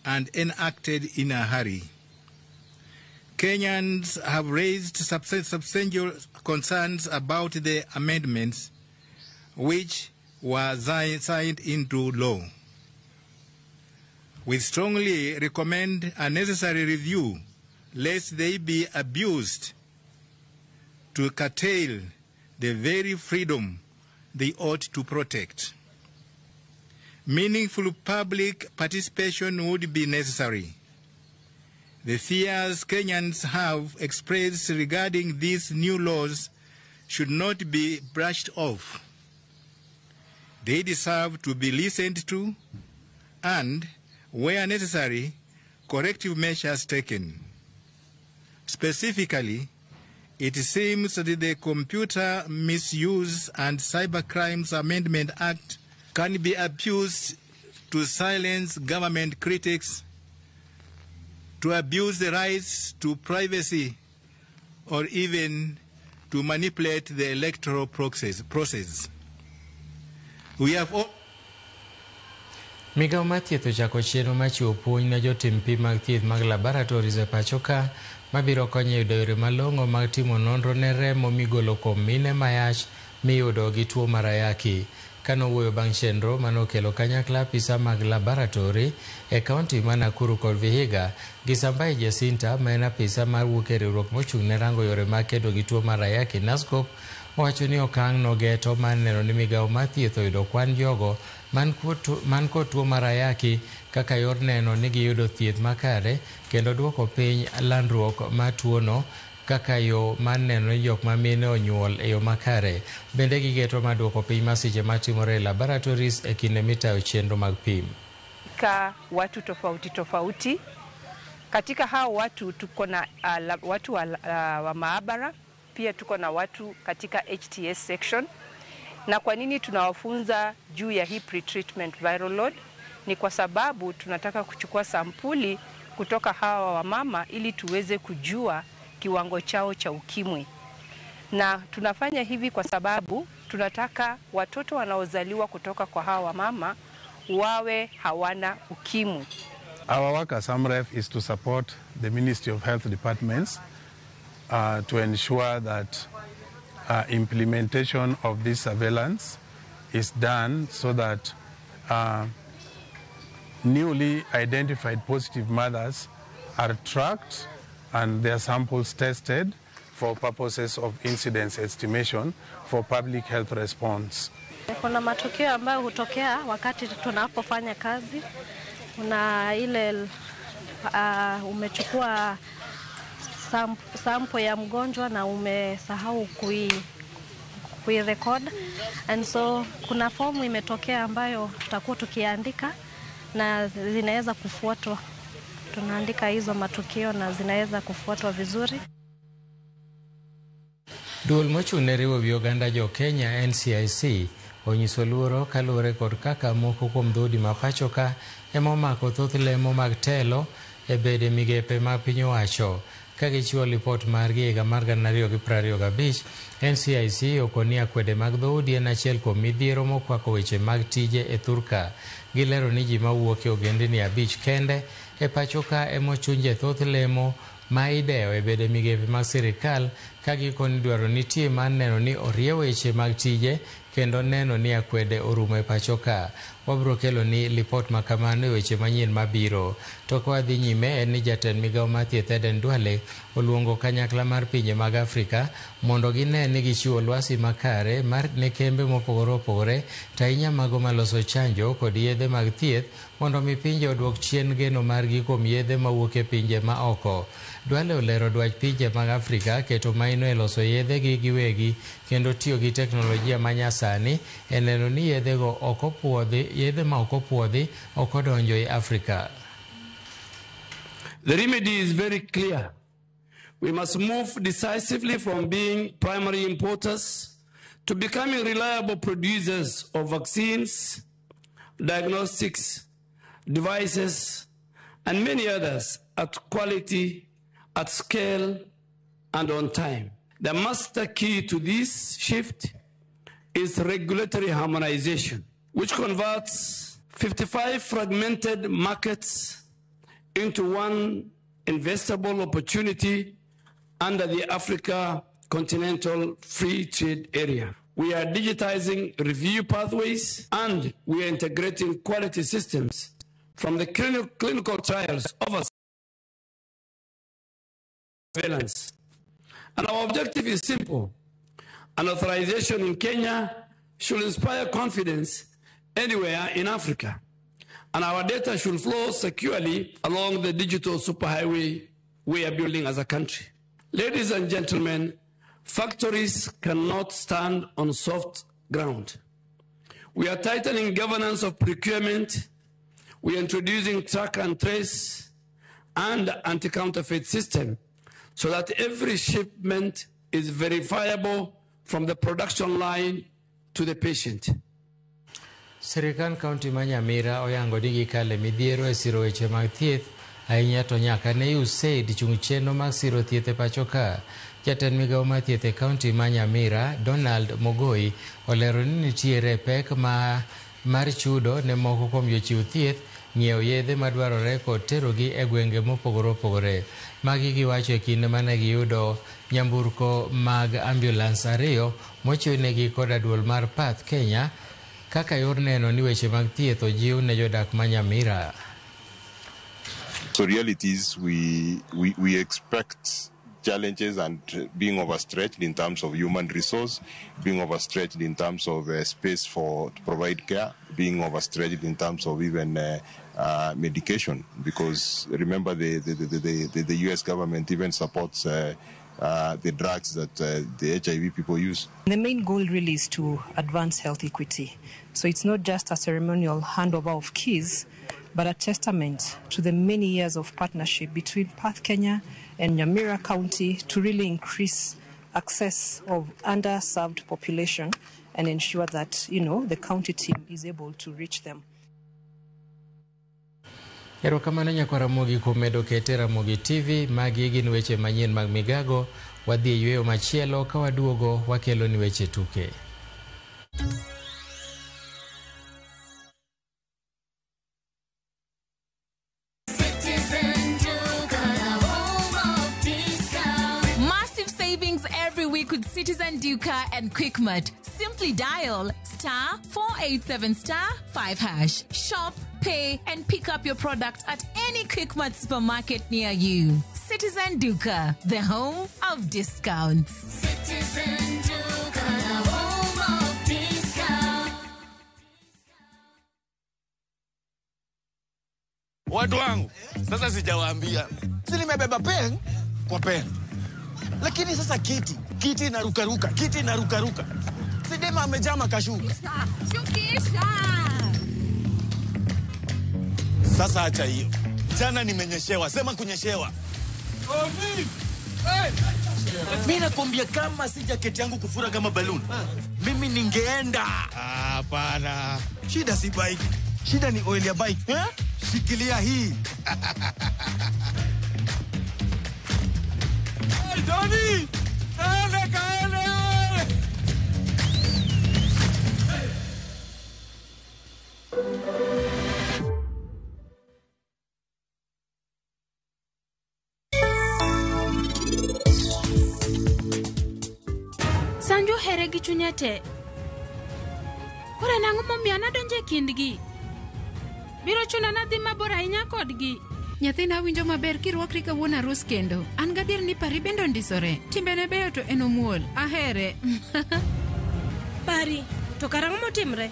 and enacted in a hurry. Kenyans have raised substantial concerns about the amendments which were signed into law. We strongly recommend a necessary review lest they be abused to curtail the very freedom they ought to protect. Meaningful public participation would be necessary. The fears Kenyans have expressed regarding these new laws should not be brushed off. They deserve to be listened to and, where necessary, corrective measures taken. Specifically, it seems that the Computer Misuse and Cybercrimes Amendment Act can be abused to silence government critics, to abuse the rights to privacy, or even to manipulate the electoral process. We have all Migao mar thieth ochako chenro machiwo puonj ne jotim pim mag thieth mag laboratories e pacho ka mabiro konyo yudo yore malong'o mag timo nonro ne remo migolo kuom mine mayach miyudo gi tuo mar ayaki. Kanowuoyo bang' chenro manokelo kanyakla apisa mag laboratory e kaunti ma Nakuru kod Vihiga gi Sambai Jacinta ma en apisa mar wuok e riwruok mochung' ne rango yore mag kedo gi tuo mar ayaki NASCOP owacho ni okang' no geto mar neno ni migao mar thieth oyudo kwan jogo man kod tuo mar ayaki kaka yor neno ni giyudo thieth makare kendo duoko piny landruok mar tuono kaka yo mar neno ni jok ma mine onyuol e yo makare. Bende gigeto mar duoko piny masiche matimore e laboratories e kinde mitayo chenro mag pim. Ka watu tofauti tofauti. Katika hao watu tuko na watu wa maabara, pia tuko na watu katika HTS section. Na kwa nini tunawafunza juu ya hii pre-treatment viral load? Ni kwa sababu tunataka kuchukua sampuli kutoka hawa wamama ili tuweze kujua kiwango chao cha ukimwi. Na tunafanya hivi kwa sababu tunataka watoto wanaozaliwa kutoka kwa hawa wamama wawe hawana ukimwi. Our work as AMREF is to support the Ministry of Health departments to ensure that implementation of this surveillance is done so that newly identified positive mothers are tracked and their samples tested for purposes of incidence estimation for public health response. Kuna matukio ambayo hutokea wakati tunapofanya kazi. Kuna ile umechukua sample ya mgonjwa na umesahau kuirecord, and so kuna fomu imetokea ambayo tutakuwa tukiandika na zinaweza kufuatwa. Tunaandika hizo matukio na zinaweza kufuatwa vizuri. Duol mochung' ne riwo wi oganda jo Kenya NCIC onyiso luoro kaluwore kod kaka moko kuom dhoudi ma pacho ka ema omako thoth lemo mag telo e bede migepe mag piny owacho. Ka gichiwo lipot margi higa mar 2025, NCIC okoni akwede mag dhoudi en achiel kuom midhiero mokwako weche mag tije e thurka. Gilero ni ji mawuok e ogendini 5 kende e pacho ka emochunje thoth lemo ma idewo e bede migepe mag sirikal ka gikoni dwaro nitie mar neno ni orie weche mag tije kendo neno ni akwede orumo e pacho ka. Wabro kelo ni lipot makamano e weche manyien mabiro. To kwa dhi nyime en ni jatend migao mar thieth Eden Duale oluongo kanyakla mar pinje mag Afrika mondo gine ni gichiwo lwasi makare mar ne kembe mopogore opogore to ahinya mago maloso chanjo kod yedhe mag thieth mondo mi pinje oduok chien geno margi kuom yedhe mawuok e pinje ma oko. Duale olero dwach pinje mag Afrika keto maino e loso yedhe gi giwegi kendo tiyo gi teknolojia manyasani e neno ni yedhe ma ok opuodhi ok odonjo e Afrika. The remedy is very clear. We must move decisively from being primary importers to becoming reliable producers of vaccines, diagnostics, devices, and many others at quality, at scale, and on time. The master key to this shift is regulatory harmonization, which converts 55 fragmented markets into one investable opportunity under the Africa Continental Free Trade Area. We are digitizing review pathways and we are integrating quality systems from the clinical trials of surveillance. And our objective is simple. An authorization in Kenya should inspire confidence anywhere in Africa. And our data should flow securely along the digital superhighway we are building as a country. Ladies and gentlemen, factories cannot stand on soft ground. We are tightening governance of procurement. We are introducing track and trace and anti-counterfeit system so that every shipment is verifiable from the production line to the patient. Sirikal kaunti ma Nyamira oyango ni gikale midhiero e siro weche mag thieth ahinya to nyaka ne USAID chung' chenro mag siro thieth e pacho ka. Jatend migao mar thieth e kaunti ma Nyamira, Donald Mogoi, olero ni nitiere pek mar chudo ne moko kuom jochiw thieth ng'iewo yedhe madwarore kod terogi e gwenge mopogore opogore. Magi giwacho e kinde mane giyudo nyamburko mag ambulance 2 mochiwnegi koda duol mar Path Kenya kaka yor neno ni weche mag thieth ojiw ne jodak ma Nyamira. So realities, we expect challenges and being overstretched in terms of human resource, being overstretched in terms of space to provide care, being overstretched in terms of even medication, because remember the US government even supports the drugs that the HIV people use. The main goal really is to advance health equity. So it's not just a ceremonial handover of keys, but a testament to the many years of partnership between Path Kenya and Nyamira County to really increase access of underserved population and ensure that, the county team is able to reach them. Erokamano nyakwara Mogi kuom medo kete Ramogi TV. Magi gin weche manyien mag migago. Wadhi e yweyo machielo, ka waduogo wakelo ni weche tuke. With Citizen Duca and QuickMart. Simply dial *487*5#. Shop, pay, and pick up your product at any QuickMart supermarket near you. Citizen Duca, the home of discounts. Citizen Duca, the home of discounts. Watu wangu, sasa sijawaambia. Si nimebeba pen kwa pen. Lakini sasa kiti inarukaruka, kiti inarukaruka. Sidema amejaa makashuka. Shukisha. Sasa acha hiyo. Jana nimenyeshewa, sema kunyeshewa. Omi! Hey! Mimi nakwambia kama si jaketi yangu kufura kama balloon. Mimi ningeenda. Hapana. Shida si bike. Shida ni oil ya bike. Shikilia hii. Johnny! Kaele! Sanjo here gi chunyete. Kore nango momiyo nadonje kindgi. Biro chuna nadhi mabor ahinya kodgi. Nyathina winjo maber kirwakri kawuono arus kendo. An gadier ni pari bende ondisore. Timbene beyo to en omuol. Ahere. Pari, to karang'o motimre?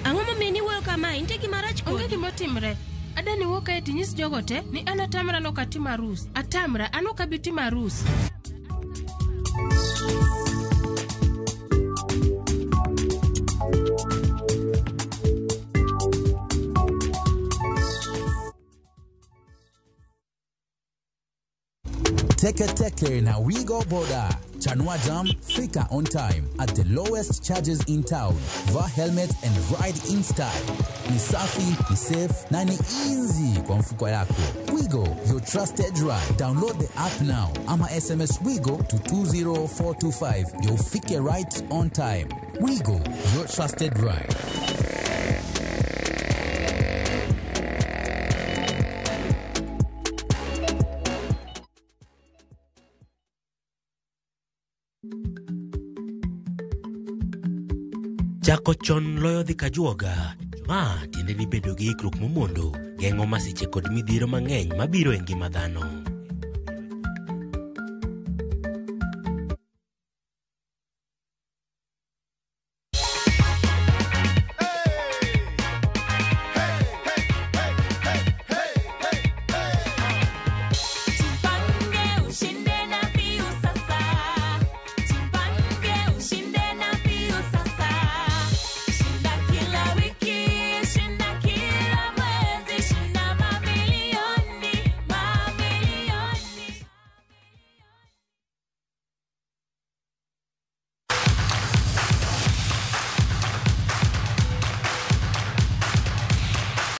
Ang'o momiyo niwuoyo kama? Inte gima rach kodi? Onge gima otimre. Adani wuok kae tinyis jogo te ni an atamra nok atim arus. Atamra, an ok abi timo arus. Teke na Wigo Boda. Chanua Jam, fika on time at the lowest charges in town. Wear helmet and ride in style. Ni safi, ni safe, na ni easy kwa mfuko yako. Wigo, your trusted ride. Download the app now. Ama SMS Wigo to 20425. You'll fike right on time. Wigo, your trusted ride. Chako chon loyo dhi kajuoga. Ma tiende ni bedo gi ikruok momondo, geng'o masiche kod midhiero mang'eny mabiro e ngima dhano.